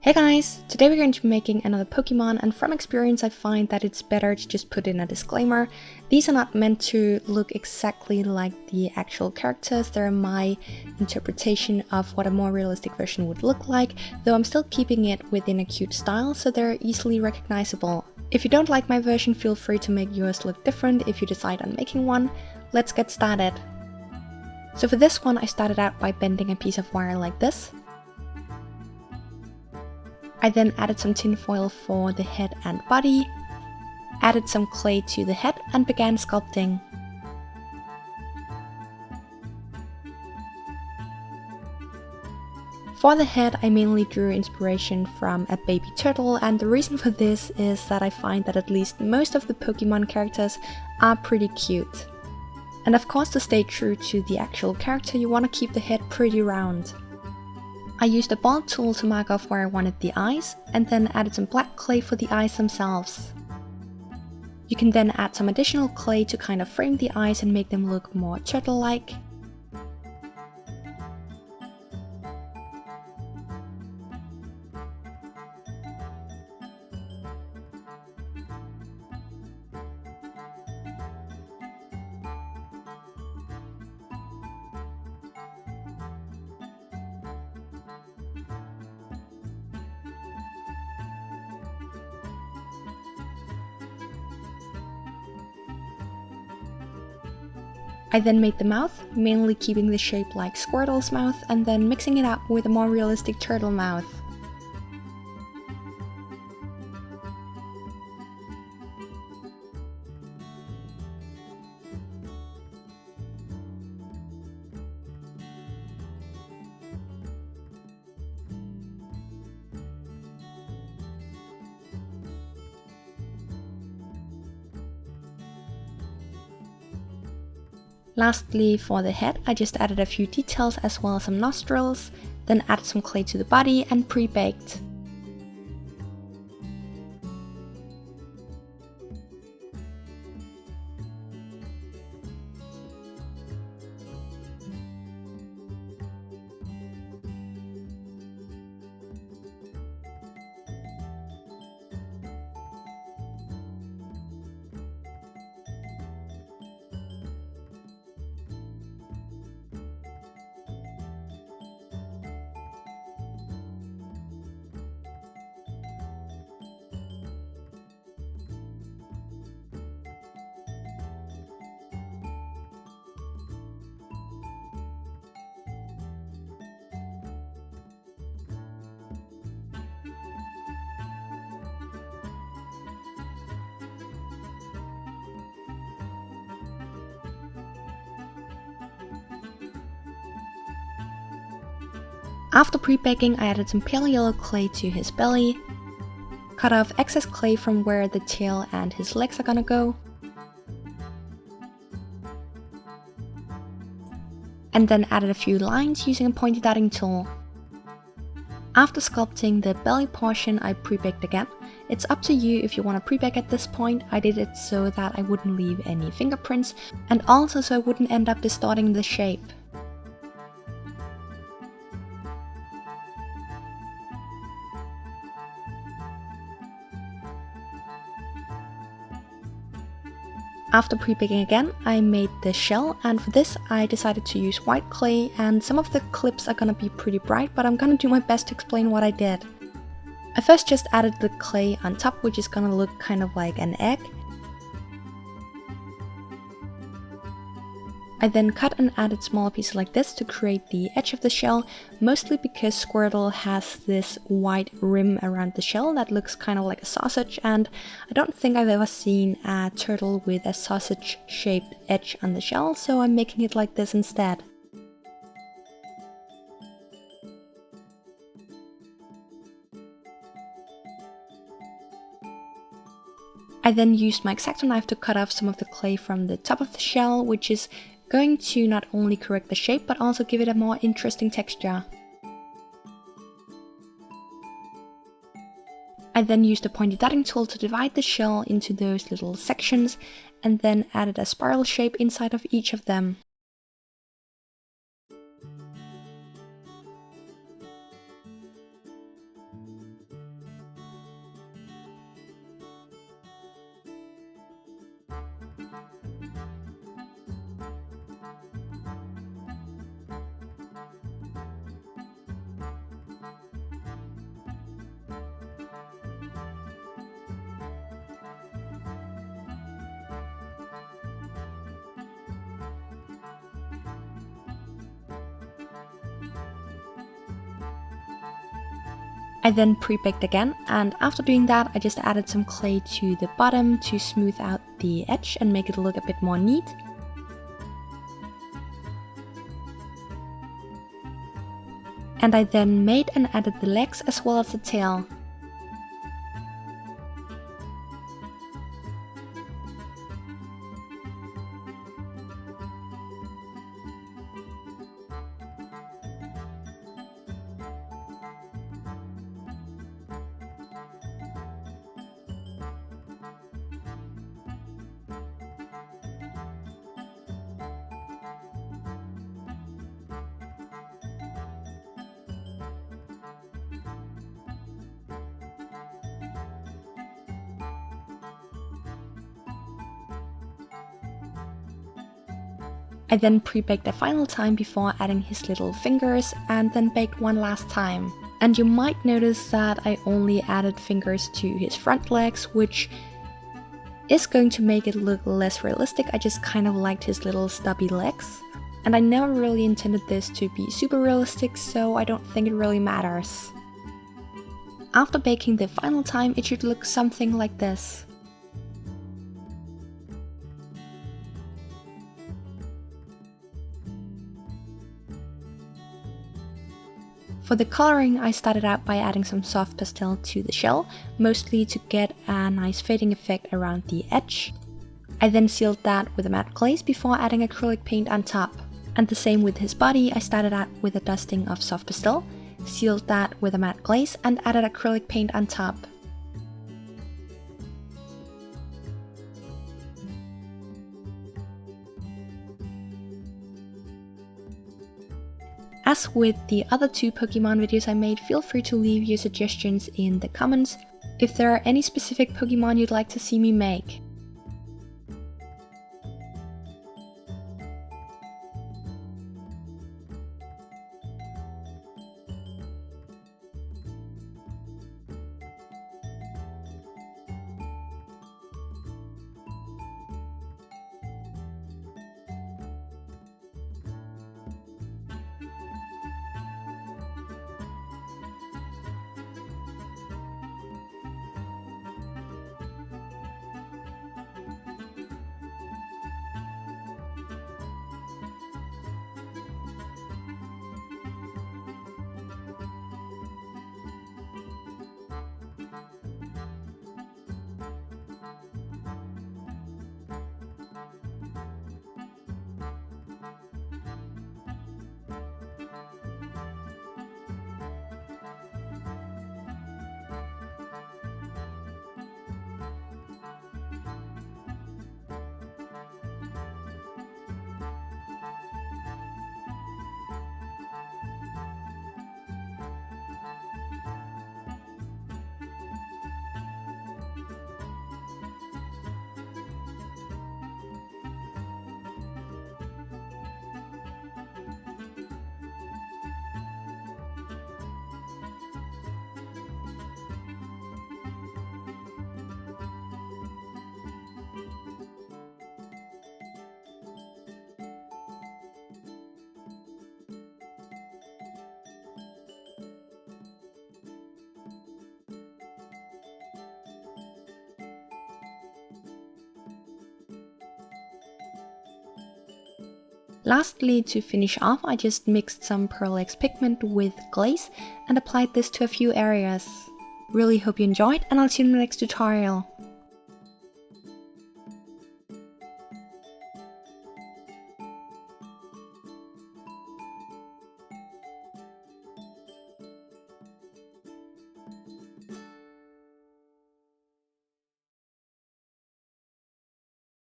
Hey guys! Today we're going to be making another Pokemon, and from experience I find that it's better to just put in a disclaimer. These are not meant to look exactly like the actual characters, they're my interpretation of what a more realistic version would look like, though I'm still keeping it within a cute style so they're easily recognizable. If you don't like my version, feel free to make yours look different if you decide on making one. Let's get started! So for this one I started out by bending a piece of wire like this. I then added some tin foil for the head and body, added some clay to the head and began sculpting. For the head I mainly drew inspiration from a baby turtle, and the reason for this is that I find that at least most of the Pokemon characters are pretty cute. And of course, to stay true to the actual character you want to keep the head pretty round. I used a ball tool to mark off where I wanted the eyes, and then added some black clay for the eyes themselves. You can then add some additional clay to kind of frame the eyes and make them look more turtle-like. I then made the mouth, mainly keeping the shape like Squirtle's mouth, and then mixing it up with a more realistic turtle mouth. Lastly, for the head, I just added a few details as well as some nostrils, then added some clay to the body and pre-baked. After pre-baking, I added some pale yellow clay to his belly, cut off excess clay from where the tail and his legs are gonna go, and then added a few lines using a pointy dotting tool. After sculpting the belly portion, I pre-baked again. It's up to you if you want to pre-bake at this point. I did it so that I wouldn't leave any fingerprints, and also so I wouldn't end up distorting the shape. After pre-baking again, I made the shell, and for this I decided to use white clay, and some of the clips are gonna be pretty bright, but I'm gonna do my best to explain what I did. I first just added the clay on top, which is gonna look kind of like an egg. I then cut and added smaller pieces like this to create the edge of the shell, mostly because Squirtle has this white rim around the shell that looks kind of like a sausage, and I don't think I've ever seen a turtle with a sausage-shaped edge on the shell, so I'm making it like this instead. I then used my X-Acto knife to cut off some of the clay from the top of the shell, which is going to not only correct the shape but also give it a more interesting texture. I then used a pointy dotting tool to divide the shell into those little sections, and then added a spiral shape inside of each of them. I then pre-baked again, and after doing that I just added some clay to the bottom to smooth out the edge and make it look a bit more neat. And I then made and added the legs as well as the tail. I then pre-baked a final time before adding his little fingers and then baked one last time. And you might notice that I only added fingers to his front legs, which is going to make it look less realistic. I just kind of liked his little stubby legs. And I never really intended this to be super realistic, so I don't think it really matters. After baking the final time, it should look something like this. For the coloring, I started out by adding some soft pastel to the shell, mostly to get a nice fading effect around the edge. I then sealed that with a matte glaze before adding acrylic paint on top. And the same with his body, I started out with a dusting of soft pastel, sealed that with a matte glaze and added acrylic paint on top. As with the other two Pokemon videos I made, feel free to leave your suggestions in the comments if there are any specific Pokemon you'd like to see me make. Lastly, to finish off, I just mixed some Pearl X pigment with glaze and applied this to a few areas. Really hope you enjoyed, and I'll see you in the next tutorial.